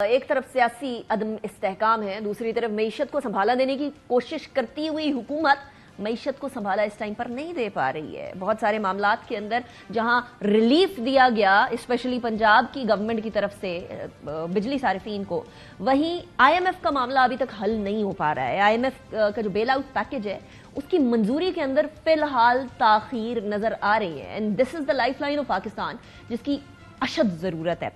एक तरफ सियासी अदम इस्तेहकाम है, दूसरी तरफ मईशत को संभाला देने की कोशिश करती हुई हुकूमत मईशत को संभाला इस टाइम पर नहीं दे पा रही है। बहुत सारे मामलात के अंदर जहां रिलीफ दिया गया, स्पेशली पंजाब की गवर्नमेंट की तरफ से बिजली सारिफीन को, वहीं आईएमएफ का मामला अभी तक हल नहीं हो पा रहा है। आईएमएफ का जो बेल आउट पैकेज है उसकी मंजूरी के अंदर फिलहाल ताखीर नजर आ रही है। And this is the life line of Pakistan जिसकी अशद जरूरत है।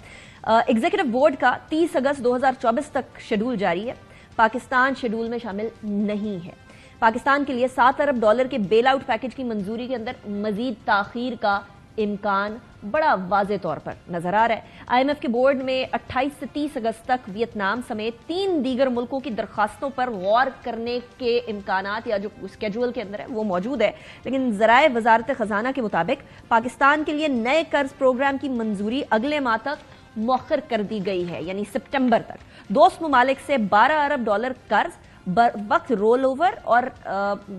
एग्जीक्यूटिव बोर्ड का 30 अगस्त 2024 तक शेड्यूल जारी है। पाकिस्तान शेड्यूल में शामिल नहीं है। पाकिस्तान के लिए $7 अरब के बेल आउट पैकेज की मंजूरी के अंदर मजीद ताखीर का इम्कान बड़ा वाज़े तौर पर नजर आ रहा है। आईएमएफ के बोर्ड में 28 से 30 अगस्त तक वियतनाम समेत 3 दीगर मुल्कों की दरखास्तों पर गौर करने के इम्कानात या जो स्केड्यूल के अंदर है वो मौजूद है, लेकिन ज़राए वजारत खजाना के मुताबिक पाकिस्तान के लिए नए कर्ज प्रोग्राम की मंजूरी अगले माह तक मौखर कर दी गई है, यानी सितंबर तक। दोस्त ममालिक से $12 अरब कर्ज वक्त रोल ओवर और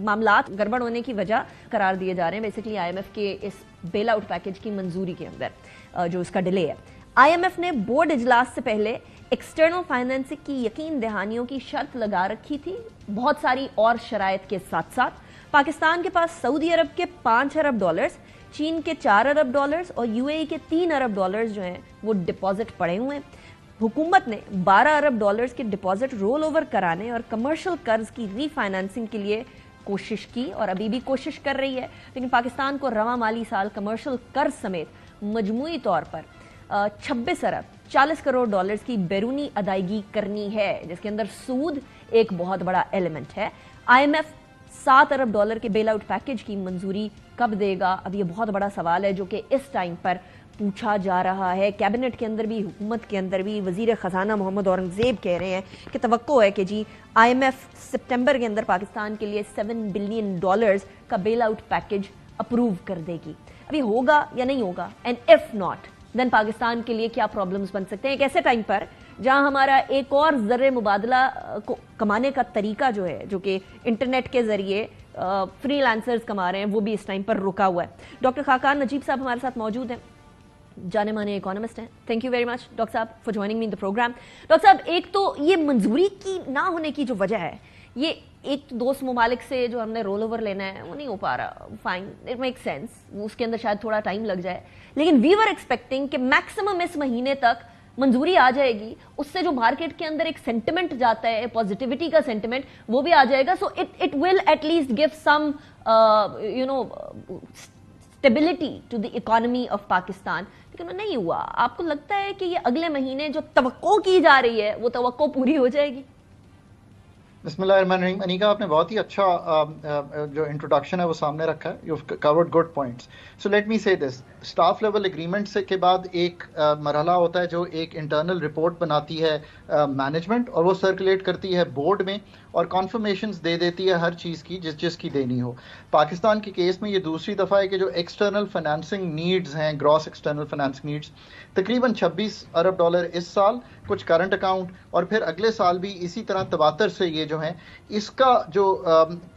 मामलात गड़बड़ होने की वजह करार दिए जा रहे हैं बेसिकली आईएमएफ के इस बेल आउट पैकेज की मंजूरी के अंदर जो इसका डिले है। आईएमएफ ने बोर्ड इजलास से पहले एक्सटर्नल फाइनेंसिंग की यकीन दहानियों की शर्त लगा रखी थी, बहुत सारी और शराइत के साथ साथ। पाकिस्तान के पास सऊदी अरब के $5 अरब, चीन के $4 अरब और यूएई के $3 अरब जो हैं वो डिपॉजिट पड़े हुए हैं। हुकूमत ने $12 अरब के डिपॉजिट रोल ओवर कराने और कमर्शियल कर्ज की रीफाइनेंसिंग के लिए कोशिश की और अभी भी कोशिश कर रही है, लेकिन पाकिस्तान को रवा माली साल कमर्शियल कर्ज समेत मजमूई तौर पर $26 अरब $40 करोड़ की बैरूनी अदायगी करनी है, जिसके अंदर सूद एक बहुत बड़ा एलिमेंट है। आईएमएफ $7 अरब के बेल आउट पैकेज की मंजूरी कब देगा, अब ये बहुत बड़ा सवाल है जो कि इस टाइम पर पूछा जा रहा है। कैबिनेट के अंदर भी, हुकूमत के अंदर भी वजीर खजाना मोहम्मद औरंगजेब कह रहे हैं कि तवक्को है कि जी आईएमएफ सितंबर के अंदर पाकिस्तान के लिए $7 बिलियन का बेल आउट पैकेज अप्रूव कर देगी। अभी होगा या नहीं होगा, and if not then Pakistan के लिए क्या प्रॉब्लम्स बन सकते हैं एक ऐसे टाइम पर जहां हमारा एक और ज़र मुबादला को कमाने का तरीका जो है, जो कि इंटरनेट के जरिए फ्रीलांसर्स कमा रहे हैं, वो भी इस टाइम पर रुका हुआ है। डॉक्टर खाकान नजीब साहब हमारे साथ मौजूद हैं, जाने माने इकोनॉमिस्ट हैं। Thank you very much doctor sahab for joining me in the program. Doctor sahab, एक तो ये मंजूरी की ना होने की जो वजह है, ये एक तो दोस्त ममालिक से जो हमने रोल ओवर लेना है वो नहीं हो पा रहा, फाइन, इट मेक सेंस, उसके अंदर शायद थोड़ा टाइम लग जाए, लेकिन वी वर एक्सपेक्टिंग कि मैक्सिमम इस महीने तक मंजूरी आ जाएगी, उससे जो मार्केट के अंदर एक सेंटिमेंट जाता है, पॉजिटिविटी का सेंटिमेंट, वो भी आ जाएगा। So it will at least give some stability to the economy of Pakistan, लेकिन नहीं हुआ। आपको लगता है कि ये अगले महीने जो तवक्को की जा रही है वो तवक्को पूरी हो जाएगी? बिस्मिल्लाहिर्रहमानिर्रहीम। अनीका, आपने बहुत ही अच्छा जो इंट्रोडक्शन है वो सामने रखा है। You covered good points. So let me से दिस, स्टाफ लेवल एग्रीमेंट से के बाद एक मरहला होता है जो एक इंटरनल रिपोर्ट बनाती है मैनेजमेंट, और वो सर्कुलेट करती है बोर्ड में और कॉन्फर्मेशंस दे देती है हर चीज़ की जिसकी देनी हो। पाकिस्तान के केस में ये दूसरी दफ़ा है कि जो एक्सटर्नल फाइनेंसिंग नीड्स हैं, ग्रॉस एक्सटर्नल फाइनेंसिंग नीड्स, तकरीबन $26 अरब इस साल, कुछ करंट अकाउंट, और फिर अगले साल भी इसी तरह तवातर से ये जो है इसका जो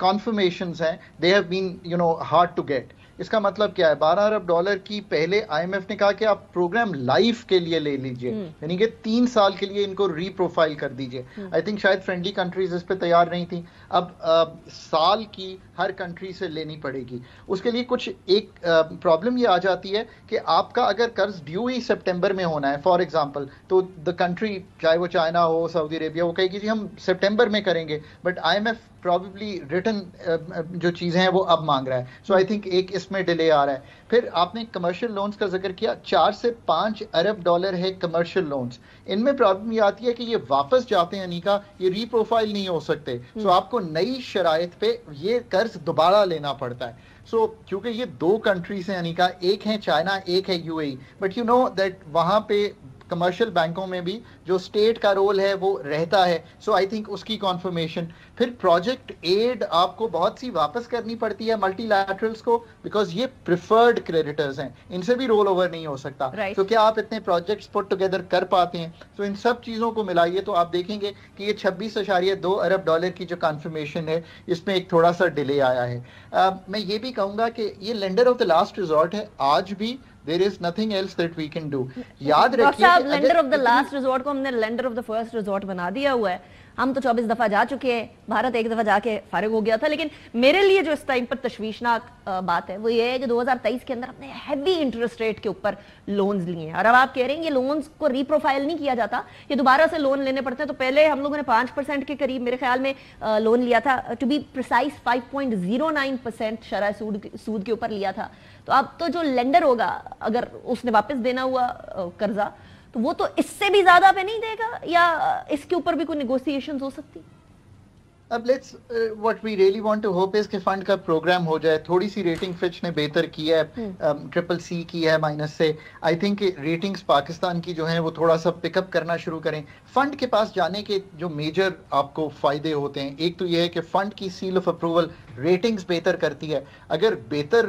कॉन्फर्मेशंस हैं they have been hard to get. इसका मतलब क्या है? $12 अरब की पहले आईएमएफ ने कहा कि आप प्रोग्राम लाइफ के लिए ले लीजिए, यानी कि 3 साल के लिए इनको रीप्रोफाइल कर दीजिए। आई थिंक शायद फ्रेंडली कंट्रीज इस पे तैयार नहीं थी, अब साल की हर कंट्री से लेनी पड़ेगी। उसके लिए कुछ एक प्रॉब्लम ये आ जाती है कि आपका अगर कर्ज ड्यू ही सितंबर में होना है फॉर एग्जांपल, तो द कंट्री, चाहे वो चाइना हो, सऊदी अरेबिया, वो कहेगी जी हम सितंबर में करेंगे, बट आईएमएफ प्रॉबेबली रिटर्न जो चीज़ें हैं वो अब मांग रहा है। सो आई थिंक एक इसमें डिले आ रहा है। फिर आपने कमर्शियल लोन्स का जिक्र किया, $4 से $5 अरब है कमर्शियल लोन्स। इनमें प्रॉब्लम ये आती है कि ये वापस जाते हैं अनीका, ये रीप्रोफाइल नहीं हो सकते। सो आपको नई शराइत पे ये कर्ज दोबारा लेना पड़ता है। सो क्योंकि ये 2 कंट्रीज हैं अनीका, एक है चाइना, एक है UAE, but you know that वहाँ पे कमर्शियल बैंकों में भी जो स्टेट का रोल है वो रहता है। सो आई थिंक उसकी कॉन्फर्मेशन, फिर प्रोजेक्ट एड आपको बहुत सी वापस करनी पड़ती है मल्टीलैटरल्स को, बिकॉज ये प्रिफर्ड क्रेडिटर्स हैं, इनसे भी रोल ओवर नहीं हो सकता। तो क्या आप इतने प्रोजेक्ट्स पुट टुगेदर कर पाते हैं? तो इन सब चीज़ों को मिलाइए तो आप देखेंगे कि ये $26.2 अरब की जो कॉन्फर्मेशन है इसमें एक थोड़ा सा डिले आया है। मैं ये भी कहूँगा कि ये lender of the last resort है। आज भी there is nothing else that we can do. याद रखिए साहब, lender of the last resort को हमने lender of the first resort बना दिया हुआ है। हम तो 24 दफा जा चुके हैं, भारत एक दफा जाके फारिग हो गया था। लेकिन मेरे लिए जो इस टाइम पर तशवीशनाक बात है वो ये है कि 2023 के अंदर हमने हैवी इंटरेस्ट रेट के ऊपर लोन्स लिए हैं। और अब आप कह रहे हैं ये लोन्स को रीप्रोफाइल नहीं किया जाता, ये दोबारा से लोन लेने पड़ते हैं। तो पहले हम लोगों ने 5% के करीब मेरे ख्याल में लोन लिया था, टू बी प्रिसाइज 5.09% शरह सूद के ऊपर लिया था। तो अब तो जो लेंडर होगा, अगर उसने वापस देना हुआ कर्जा, तो वो तो इससे भी ज्यादा पे नहीं देगा, या इसके ऊपर भी कोई नेगोशिएशन हो सकती? अब let's what we really want to hope is कि फंड का प्रोग्राम हो जाए। थोड़ी सी रेटिंग फिच ने बेहतर की है, CCC की है माइनस से। आई थिंक रेटिंग्स पाकिस्तान की जो है वो थोड़ा सा पिकअप करना शुरू करें। फंड के पास जाने के जो मेजर आपको फायदे होते हैं, एक तो ये है कि फंड की सील ऑफ अप्रूवल रेटिंग्स बेहतर करती है। अगर बेहतर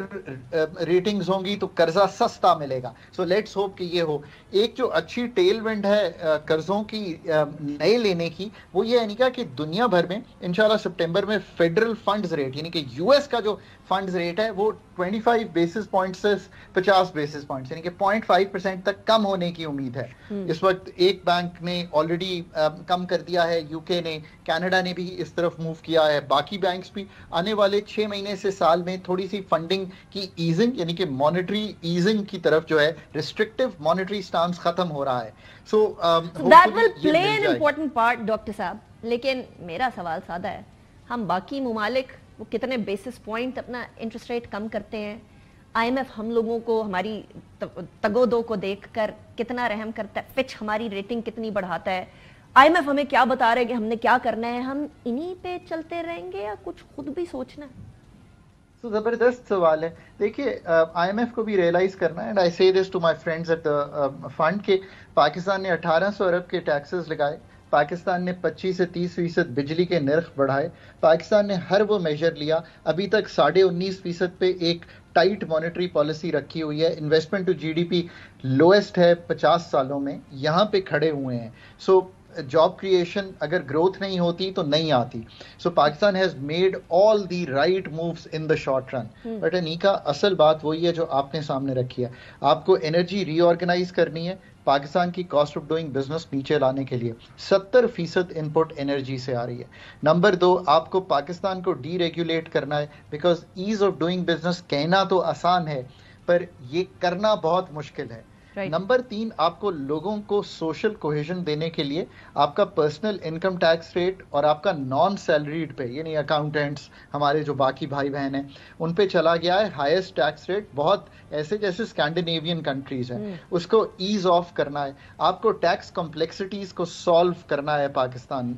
रेटिंग्स होंगी तो कर्जा सस्ता मिलेगा। सो लेट्स होप कि ये हो। एक जो अच्छी टेलविंड है कर्जों की नए लेने की, वो ये है कि दुनिया भर में इंशाल्लाह सितंबर में फेडरल फंड्स रेट यानी कि यूएस का जो फंड्स रेट है वो 25 बेसिस पॉइंट से 50 बेसिस पॉइंट यानी कि 0.5% तक कम होने की उम्मीद है। इस वक्त एक बैंक ने ऑलरेडी कम कर दिया है, यूके ने, कनाडा ने भी इस तरफ मूव किया है, बाकी बैंक्स भी आने वाले 6 महीने से साल में थोड़ी सी फंडिंग की ईजिंग यानी कि मॉनेटरी ईजिंग की तरफ जो है, रिस्ट्रिक्टिव मॉनेटरी स्टांस खत्म हो रहा है। So that will play an important part doctor साहब। लेकिन मेरा सवाल सादा है, हम बाकी मुमालिक वो कितने बेसिस पॉइंट अपना इंटरेस्ट रेट कम करते हैं? IMF हम लोगों को हमारी तगोदो को देखकर कितना रहम करता है? फिच हमारी रेटिंग कितनी बढ़ाता है? IMF हमें क्या बता रहे हैं कि हमने क्या करना है? हम इन्हीं पे चलते रहेंगे या कुछ खुद भी सोचना है? तो जबरदस्त सवाल है। देखिए IMF को भी रियलाइज करना है, and I say this to my friends at the fund, के पाकिस्तान ने 1800 अरब के टैक्सेस लगाए, पाकिस्तान ने 25 से 30% बिजली के नर्ख बढ़ाए, पाकिस्तान ने हर वो मेजर लिया। अभी तक 19.5% पे एक टाइट मॉनेटरी पॉलिसी रखी हुई है। इन्वेस्टमेंट टू GDP लोएस्ट है 50 सालों में, यहाँ पे खड़े हुए हैं। सो जॉब क्रिएशन अगर ग्रोथ नहीं होती तो नहीं आती। So Pakistan has made all the right moves in the short run. But Anika, असल बात वही है जो आपने सामने रखी है। आपको एनर्जी रीऑर्गेनाइज करनी है। पाकिस्तान की कॉस्ट ऑफ डूइंग बिजनेस नीचे लाने के लिए 70% इनपुट एनर्जी से आ रही है। नंबर 2, आपको पाकिस्तान को डीरेगुलेट करना है, because ease of doing business कहना तो आसान है पर ये करना बहुत मुश्किल है। नंबर 3, आपको लोगों को सोशल कोहेजन देने के लिए आपका पर्सनल इनकम टैक्स रेट और आपका नॉन सैलरीड पे, यानी अकाउंटेंट्स, हमारे जो बाकी भाई बहन हैं, उन पे चला गया है हाईएस्ट टैक्स रेट। बहुत ऐसे जैसे स्कैंडिनेवियन कंट्रीज हैं, उसको ईज ऑफ करना है। आपको टैक्स कॉम्प्लेक्सिटीज को सॉल्व करना है पाकिस्तान